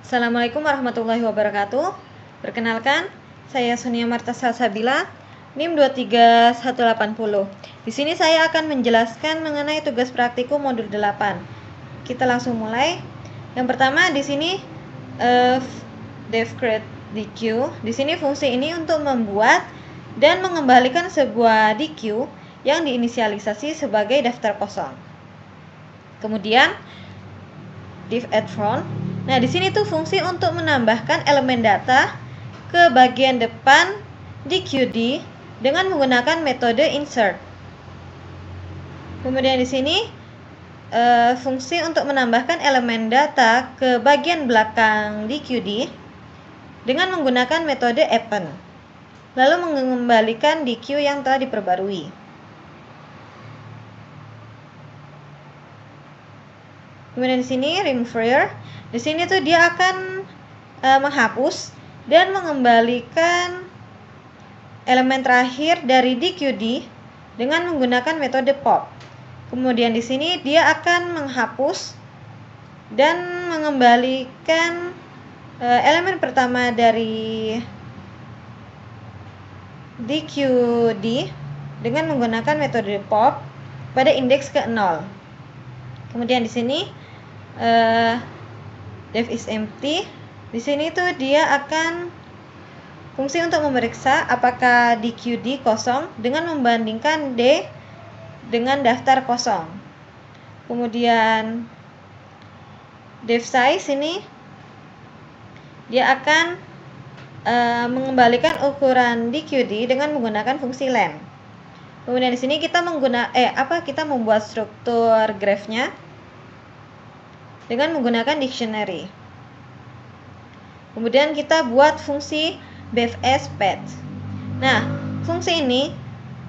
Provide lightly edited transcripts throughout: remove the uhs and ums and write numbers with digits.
Assalamualaikum warahmatullahi wabarakatuh. Perkenalkan, saya Sonia Marta Salsabila, NIM 23180. Di sini saya akan menjelaskan mengenai tugas praktikum modul 8. Kita langsung mulai. Yang pertama di sini dev create DQ. Di sini fungsi ini untuk membuat dan mengembalikan sebuah DQ yang diinisialisasi sebagai daftar kosong. Kemudian div add front. Nah, di sini tuh fungsi untuk menambahkan elemen data ke bagian depan DQD dengan menggunakan metode insert. Kemudian di sini fungsi untuk menambahkan elemen data ke bagian belakang DQD dengan menggunakan metode append. Lalu mengembalikan DQ yang telah diperbarui. Kemudian di sini remover. Di sini tuh dia akan menghapus dan mengembalikan elemen terakhir dari DQD dengan menggunakan metode pop. Kemudian di sini dia akan menghapus dan mengembalikan elemen pertama dari DQD dengan menggunakan metode pop pada indeks ke-0. Kemudian di sini dev is empty. Di sini tuh dia akan fungsi untuk memeriksa apakah DQD kosong dengan membandingkan D dengan daftar kosong. Kemudian dev size ini dia akan mengembalikan ukuran DQD dengan menggunakan fungsi len. Kemudian di sini kita membuat struktur graph-nya dengan menggunakan dictionary. Kemudian kita buat fungsi BFS path. Nah, fungsi ini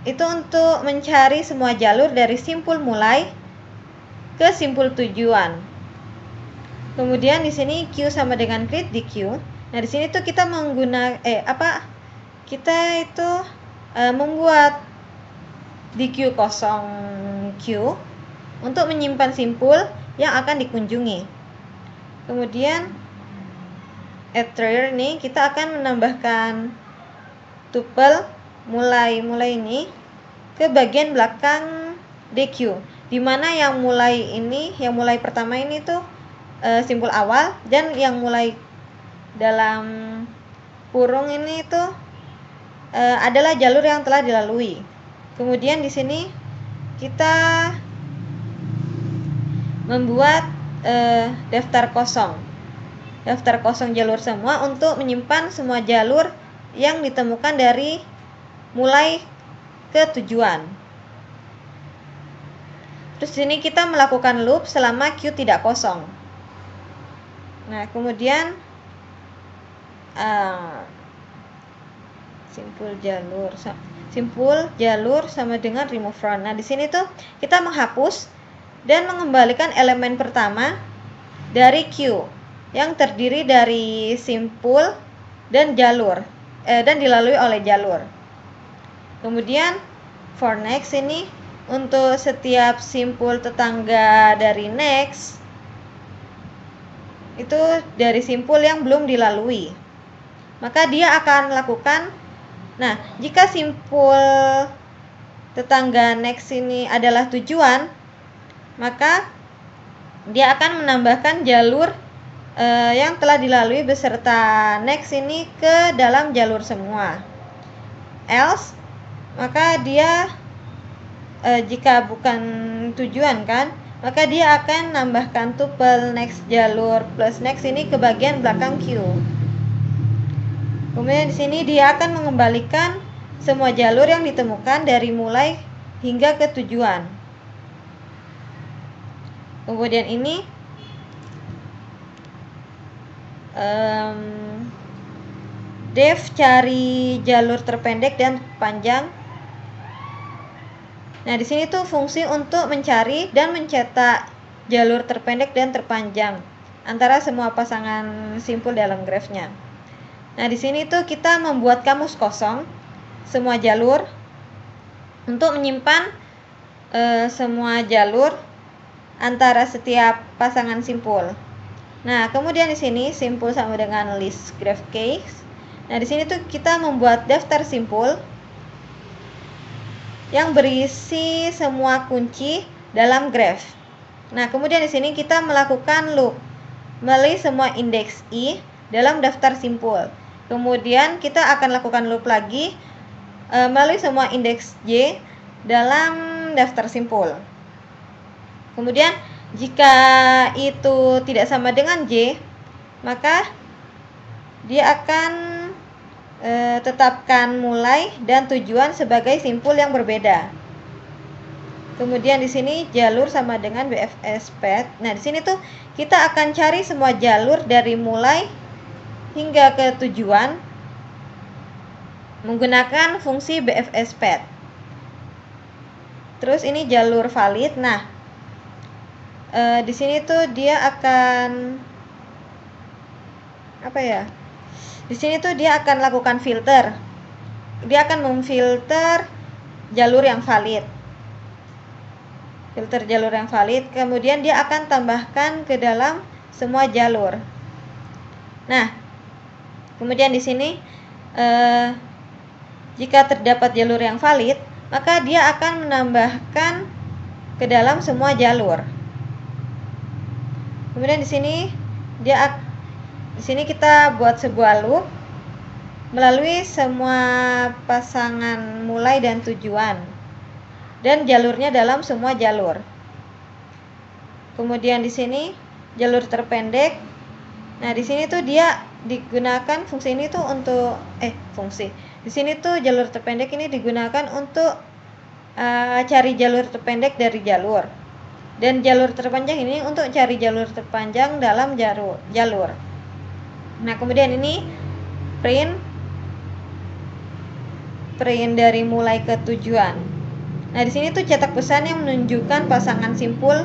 itu untuk mencari semua jalur dari simpul mulai ke simpul tujuan. Kemudian di sini Q sama dengan create DQ. Nah, di sini tuh kita membuat DQ kosong Q untuk menyimpan simpul yang akan dikunjungi. Kemudian ini kita akan menambahkan tuple mulai ini ke bagian belakang DQ, di mana yang mulai pertama ini tuh simpul awal, dan yang mulai dalam kurung ini tuh adalah jalur yang telah dilalui. Kemudian di sini kita membuat daftar kosong jalur semua untuk menyimpan semua jalur yang ditemukan dari mulai ke tujuan. Terus di sini kita melakukan loop selama Q tidak kosong. Nah, kemudian simpul jalur sama dengan remove front. Nah, di sini tuh kita menghapus dan mengembalikan elemen pertama dari Q yang terdiri dari simpul dan jalur dan dilalui oleh jalur. Kemudian for next ini untuk setiap simpul tetangga dari next itu dari simpul yang belum dilalui, maka dia akan lakukan. Nah, jika simpul tetangga next ini adalah tujuan, maka dia akan menambahkan jalur yang telah dilalui beserta next ini ke dalam jalur semua. Else, maka dia jika bukan tujuan kan, maka dia akan nambahkan tuple next jalur plus next ini ke bagian belakang Q. Kemudian di sini dia akan mengembalikan semua jalur yang ditemukan dari mulai hingga ke tujuan. Kemudian ini dev cari jalur terpendek dan panjang. Nah, di sini tuh fungsi untuk mencari dan mencetak jalur terpendek dan terpanjang antara semua pasangan simpul dalam grafnya. Nah, di sini tuh kita membuat kamus kosong semua jalur untuk menyimpan semua jalur antara setiap pasangan simpul. Nah, kemudian di sini simpul sama dengan list graph case. Nah, di sini tuh kita membuat daftar simpul yang berisi semua kunci dalam graph. Nah, kemudian di sini kita melakukan loop melalui semua indeks I dalam daftar simpul. Kemudian kita akan lakukan loop lagi melalui semua indeks J dalam daftar simpul. Kemudian jika itu tidak sama dengan J, maka dia akan tetapkan mulai dan tujuan sebagai simpul yang berbeda. Kemudian di sini jalur sama dengan BFS path. Nah, di sini tuh kita akan cari semua jalur dari mulai hingga ke tujuan menggunakan fungsi BFS path. Terus ini jalur valid. Nah, di sini tuh dia akan Di sini tuh dia akan lakukan filter. Dia akan memfilter jalur yang valid. Filter jalur yang valid, kemudian dia akan tambahkan ke dalam semua jalur. Nah, kemudian di sini jika terdapat jalur yang valid, maka dia akan menambahkan ke dalam semua jalur. Kemudian di sini kita buat sebuah loop melalui semua pasangan mulai dan tujuan dan jalurnya dalam semua jalur. Kemudian di sini jalur terpendek. Nah, di sini tuh dia digunakan fungsi ini tuh untuk Di sini tuh jalur terpendek ini digunakan untuk cari jalur terpendek dari jalur. Dan jalur terpanjang ini untuk cari jalur terpanjang dalam jalur. Nah, kemudian ini print dari mulai ke tujuan. Nah, di sini tuh cetak pesan yang menunjukkan pasangan simpul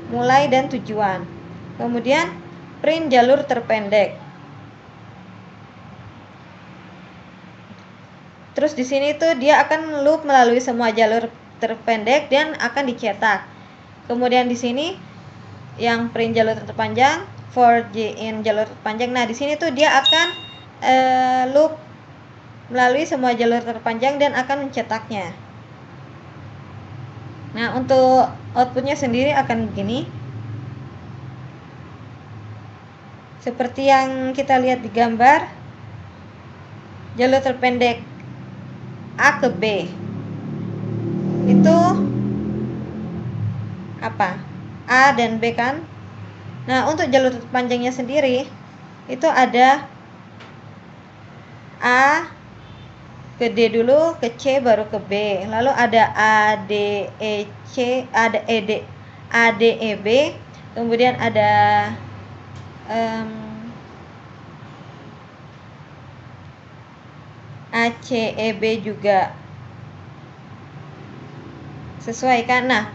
mulai dan tujuan. Kemudian print jalur terpendek. Terus di sini tuh dia akan loop melalui semua jalur terpendek dan akan dicetak. Kemudian di sini yang print jalur terpanjang, for J in jalur terpanjang. Nah, di sini tuh dia akan loop melalui semua jalur terpanjang dan akan mencetaknya. Nah, untuk outputnya sendiri akan begini. Seperti yang kita lihat di gambar, jalur terpendek A ke B itu A dan B kan. Nah, untuk jalur terpanjangnya sendiri itu ada A ke D dulu, ke C baru ke B. Lalu ada A D E C, ada A D E B, kemudian ada A C E B juga. Sesuai kan? Nah,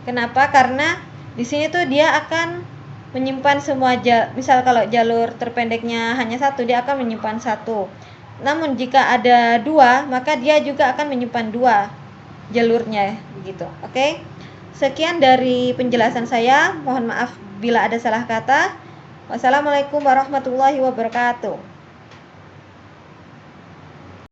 kenapa? Karena di sini tuh dia akan menyimpan semua misal kalau jalur terpendeknya hanya satu, dia akan menyimpan satu. Namun jika ada dua, maka dia juga akan menyimpan dua jalurnya, begitu. Oke. Sekian dari penjelasan saya. Mohon maaf bila ada salah kata. Wassalamualaikum warahmatullahi wabarakatuh.